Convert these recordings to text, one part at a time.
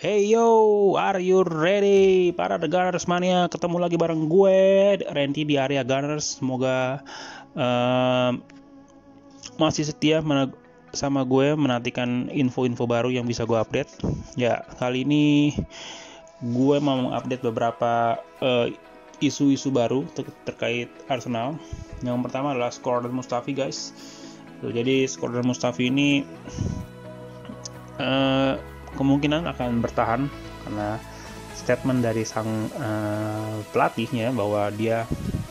Hey yo, are you ready? Para The Gunners Mania, ketemu lagi bareng gue, Randy di area Gunners. Semoga masih setia sama gue menantikan info-info baru yang bisa gue update. Ya, kali ini gue mau mengupdate beberapa isu-isu baru terkait Arsenal. Yang pertama adalah Skordan Mustafi, guys. Jadi Skordan Mustafi ini kemungkinan akan bertahan karena statement dari sang pelatihnya bahwa dia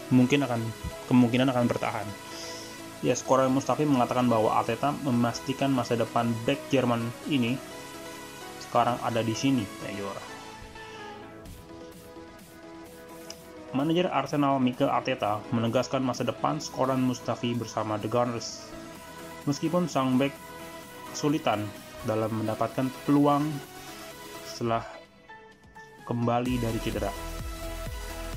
kemungkinan akan bertahan. Ya, Skordan Mustafi mengatakan bahwa Arteta memastikan masa depan back Jerman ini sekarang ada di sini. Manajer Arsenal Mikel Arteta menegaskan masa depan Skordan Mustafi bersama The Gunners. Meskipun sang back kesulitan dalam mendapatkan peluang setelah kembali dari cedera.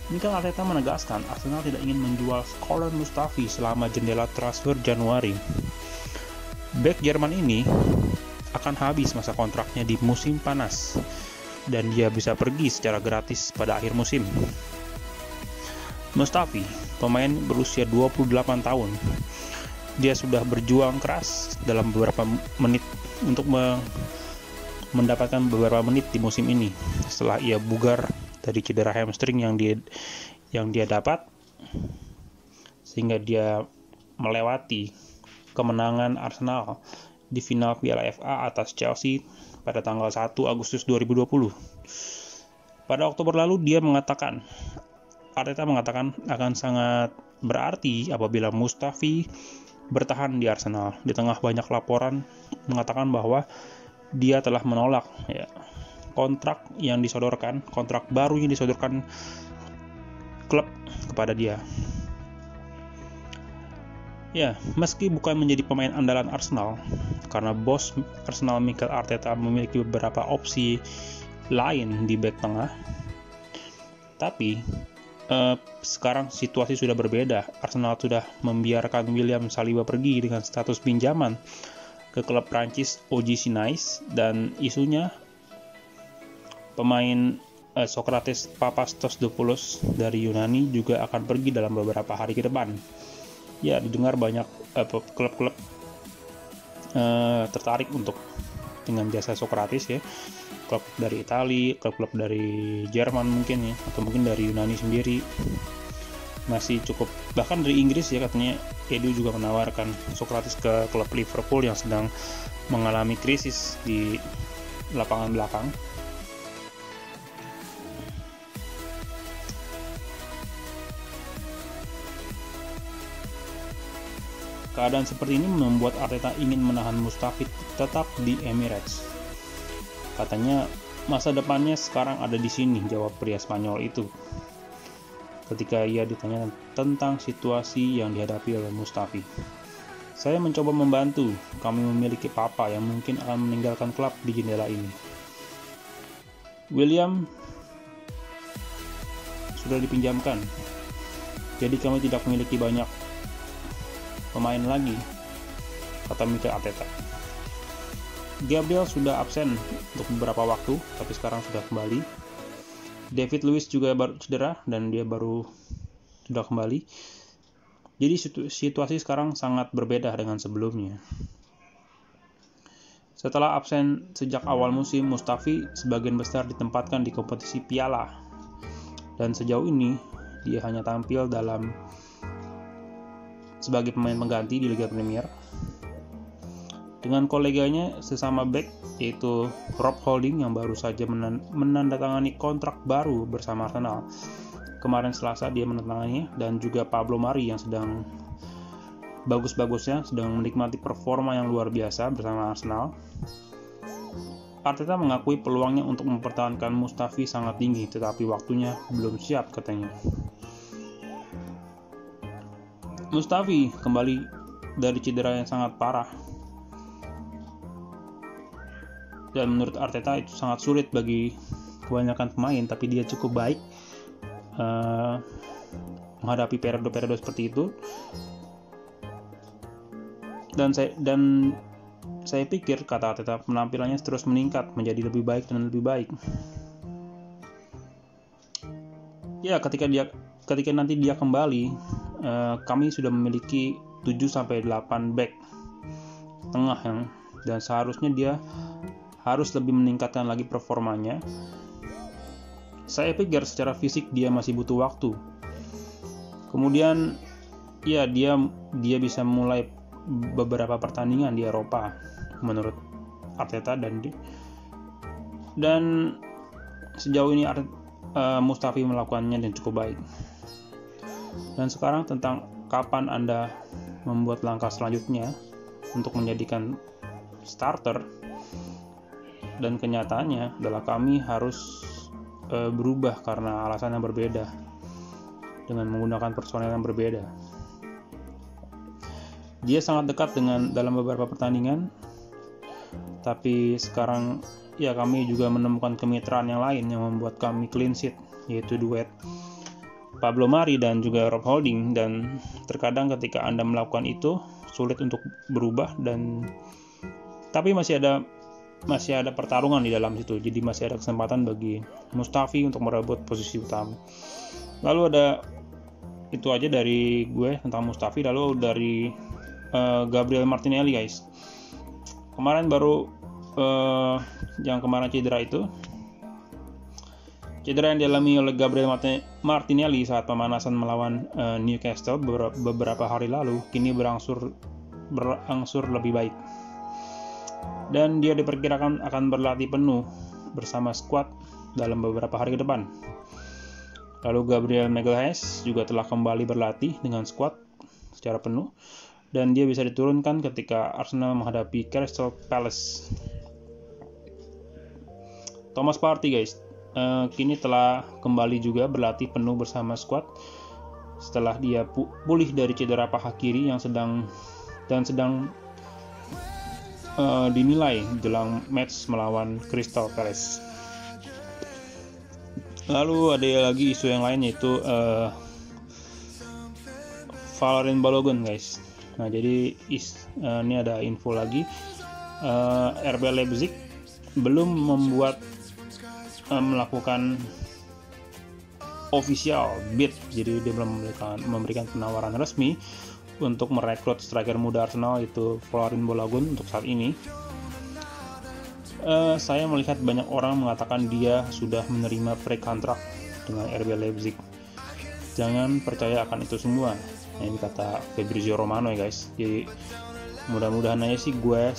Mikel Arteta menegaskan Arsenal tidak ingin menjual Skordan Mustafi selama jendela transfer Januari. Bek Jerman ini akan habis masa kontraknya di musim panas dan dia bisa pergi secara gratis pada akhir musim. Mustafi, pemain berusia 28 tahun, dia sudah berjuang keras dalam beberapa menit untuk mendapatkan beberapa menit di musim ini setelah ia bugar dari cedera hamstring yang dia dapat, sehingga dia melewati kemenangan Arsenal di final Piala FA atas Chelsea pada tanggal 1 Agustus 2020. Pada Oktober lalu Arteta mengatakan akan sangat berarti apabila Mustafi bertahan di Arsenal di tengah banyak laporan mengatakan bahwa dia telah menolak kontrak baru yang disodorkan klub kepada dia. Ya, meski bukan menjadi pemain andalan Arsenal karena bos Arsenal Mikel Arteta memiliki beberapa opsi lain di bek tengah, tapi sekarang situasi sudah berbeda. Arsenal sudah membiarkan William Saliba pergi dengan status pinjaman ke klub Prancis OGC Nice, dan isunya pemain Sokrates Papastosdopoulos dari Yunani juga akan pergi dalam beberapa hari ke depan. Ya, didengar banyak klub-klub tertarik dengan jasa Sokrates ya. Klub dari Italia, klub-klub dari Jerman mungkin ya, atau mungkin dari Yunani sendiri masih cukup, bahkan dari Inggris ya, katanya Edu juga menawarkan Sokrates ke klub Liverpool yang sedang mengalami krisis di lapangan belakang. Keadaan seperti ini membuat Arteta ingin menahan Mustafi tetap di Emirates. Katanya masa depannya sekarang ada di sini, jawab pria Spanyol itu ketika ia ditanya tentang situasi yang dihadapi oleh Mustafi. Saya mencoba membantu, kami memiliki papa yang mungkin akan meninggalkan klub di jendela ini. William sudah dipinjamkan, jadi kami tidak memiliki banyak pemain lagi, kata Mikel Arteta. Gabriel sudah absen untuk beberapa waktu, tapi sekarang sudah kembali. David Luiz juga baru cedera dan dia baru sudah kembali. Jadi situasi sekarang sangat berbeda dengan sebelumnya. Setelah absen sejak awal musim, Mustafi sebagian besar ditempatkan di kompetisi piala. Dan sejauh ini dia hanya tampil sebagai pemain pengganti di Liga Premier dengan koleganya sesama back, yaitu Rob Holding yang baru saja menandatangani kontrak baru bersama Arsenal. Kemarin Selasa dia menandatanganinya, dan juga Pablo Mari yang sedang bagus-bagusnya, sedang menikmati performa yang luar biasa bersama Arsenal. Arteta mengakui peluangnya untuk mempertahankan Mustafi sangat tinggi, tetapi waktunya belum siap, katanya. Mustafi kembali dari cedera yang sangat parah, dan menurut Arteta itu sangat sulit bagi kebanyakan pemain, tapi dia cukup baik menghadapi periode-periode seperti itu. Dan saya pikir, kata Arteta, penampilannya terus meningkat menjadi lebih baik dan lebih baik. Ya, ketika nanti dia kembali, kami sudah memiliki 7-8 back tengah dan seharusnya dia harus lebih meningkatkan lagi performanya. Saya pikir secara fisik dia masih butuh waktu. Kemudian ya dia bisa mulai beberapa pertandingan di Eropa menurut Arteta, dan sejauh ini Mustafi melakukannya dan cukup baik. Dan sekarang tentang kapan Anda membuat langkah selanjutnya untuk menjadikan starter, dan kenyataannya adalah kami harus berubah karena alasan yang berbeda dengan menggunakan personel yang berbeda. Dia sangat dekat dalam beberapa pertandingan, tapi sekarang ya kami juga menemukan kemitraan yang lain yang membuat kami clean sheet, yaitu duet Pablo Mari dan juga Rob Holding. Dan terkadang ketika Anda melakukan itu sulit untuk berubah, tapi masih ada pertarungan di dalam situ, jadi masih ada kesempatan bagi Mustafi untuk merebut posisi utama. Lalu itu aja dari gue tentang Mustafi. Lalu dari Gabriel Martinelli, guys. Kemarin yang kemarin cedera yang dialami oleh Gabriel Martinelli saat pemanasan melawan Newcastle beberapa hari lalu kini berangsur lebih baik, dan dia diperkirakan akan berlatih penuh bersama skuad dalam beberapa hari ke depan. Lalu Gabriel Magalhaes juga telah kembali berlatih dengan skuad secara penuh, dan dia bisa diturunkan ketika Arsenal menghadapi Crystal Palace. Thomas Partey, guys, kini telah kembali juga berlatih penuh bersama skuad setelah dia pulih dari cedera paha kiri yang sedang dinilai jelang match melawan Crystal Palace. Lalu ada lagi isu yang lain, yaitu Valérien Balogun, guys. Nah, jadi ini ada info lagi, RB Leipzig belum melakukan official bid, jadi dia belum memberikan penawaran resmi untuk merekrut striker muda Arsenal, yaitu Valérien Balogun untuk saat ini. Saya melihat banyak orang mengatakan dia sudah menerima pre-kontrak dengan RB Leipzig. Jangan percaya akan itu semua. Nah, ini kata Fabrizio Romano, ya guys. Jadi mudah-mudahan aja sih gue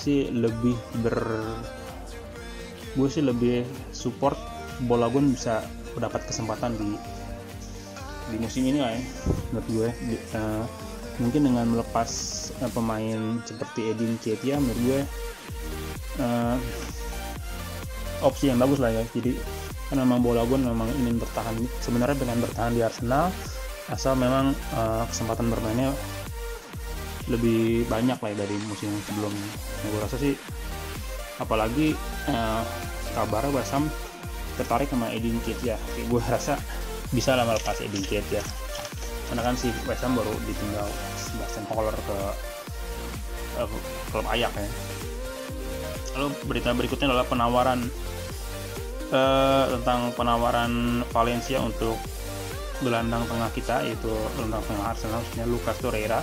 lebih support Balogun bisa mendapat kesempatan di musim ini lah ya, menurut gue. Mungkin dengan melepas pemain seperti Edin Nketiah, menurut gue opsi yang bagus lah ya. Jadi karena memang Balogun memang ingin sebenarnya dengan bertahan di Arsenal, asal memang kesempatan bermainnya lebih banyak lah ya dari musim sebelumnya. Gue rasa sih, apalagi kabarnya West Ham tertarik sama Edin Nketiah, gue rasa bisa lah melepas Edin Nketiah, karena kan si West Ham baru ditinggal Sebastian Haller ke klub Ajax ya. Lalu berita berikutnya adalah tentang penawaran Valencia untuk gelandang tengah kita, yaitu gelandang tengah Arsenal, maksudnya Lucas Torreira.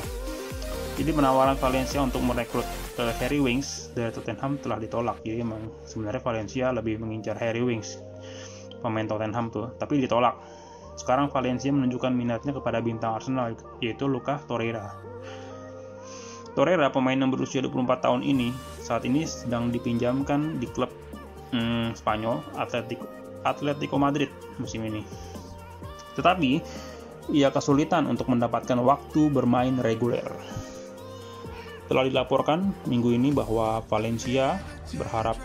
Jadi penawaran Valencia untuk merekrut Harry Winks dari Tottenham telah ditolak. Jadi memang sebenarnya Valencia lebih mengincar Harry Winks, pemain Tottenham tuh, tapi ditolak. Sekarang Valencia menunjukkan minatnya kepada bintang Arsenal, yaitu Lucas Torreira. Torreira, pemain yang berusia 24 tahun ini, saat ini sedang dipinjamkan di klub Spanyol Atletico Madrid musim ini. Tetapi ia kesulitan untuk mendapatkan waktu bermain reguler. Telah dilaporkan minggu ini bahwa Valencia berharap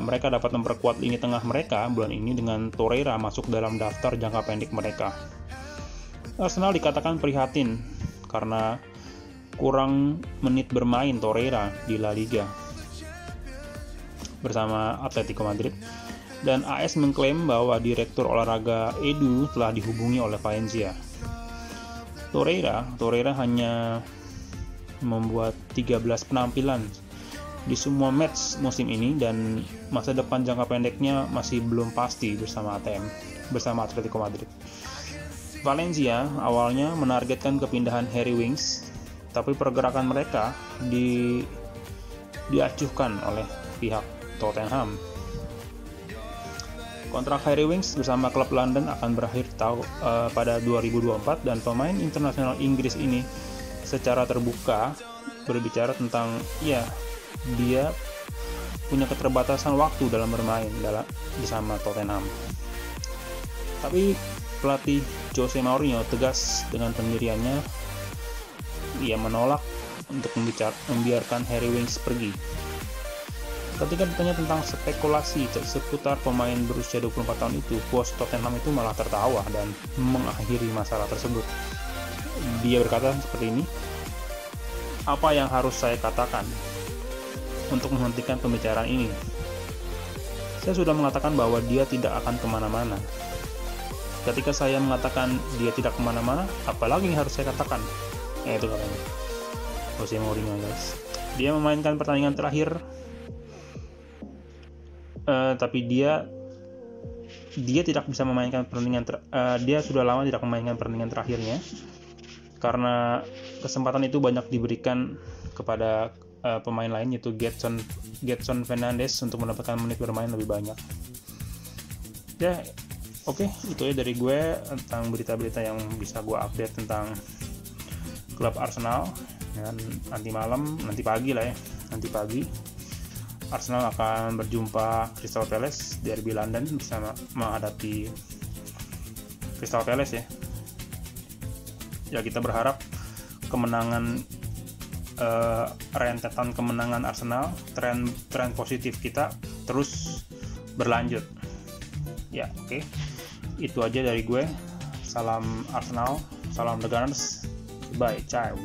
mereka dapat memperkuat lini tengah mereka bulan ini dengan Torreira masuk dalam daftar jangka pendek mereka. Arsenal dikatakan prihatin karena kurang menit bermain Torreira di La Liga bersama Atletico Madrid, dan AS mengklaim bahwa direktur olahraga Edu telah dihubungi oleh Valencia. Torreira hanya membuat 13 penampilan di semua match musim ini, dan masa depan jangka pendeknya masih belum pasti bersama Atletico Madrid. Valencia awalnya menargetkan kepindahan Harry Winks, tapi pergerakan mereka diacuhkan oleh pihak Tottenham. Kontrak Harry Winks bersama klub London akan berakhir pada 2024, dan pemain internasional Inggris ini secara terbuka berbicara tentang dia punya keterbatasan waktu dalam bermain bersama Tottenham. Tapi pelatih Jose Mourinho tegas dengan pendiriannya. Ia menolak untuk membiarkan Harry Winks pergi. Ketika ditanya tentang spekulasi seputar pemain berusia 24 tahun itu, bos Tottenham itu malah tertawa dan mengakhiri masalah tersebut. Dia berkata seperti ini, "Apa yang harus saya katakan untuk menghentikan pembicaraan ini? Saya sudah mengatakan bahwa dia tidak akan kemana-mana. Ketika saya mengatakan dia tidak kemana-mana, apalagi yang harus saya katakan?" Itu katanya Jose Mourinho, guys. Dia memainkan pertandingan terakhir, tapi dia tidak bisa memainkan dia sudah lama tidak memainkan pertandingan terakhirnya, karena kesempatan itu banyak diberikan kepada pemain lain, yaitu Gedson Fernandes, untuk mendapatkan menit bermain lebih banyak. Oke, itu ya dari gue tentang berita-berita yang bisa gue update tentang klub Arsenal. Dan nanti pagi Arsenal akan berjumpa Crystal Palace, derby London, bersama menghadapi Crystal Palace ya. Kita berharap kemenangan, rentetan kemenangan Arsenal, tren positif kita terus berlanjut. Oke. Itu aja dari gue. Salam Arsenal, salam The Gunners. Bye, ciao.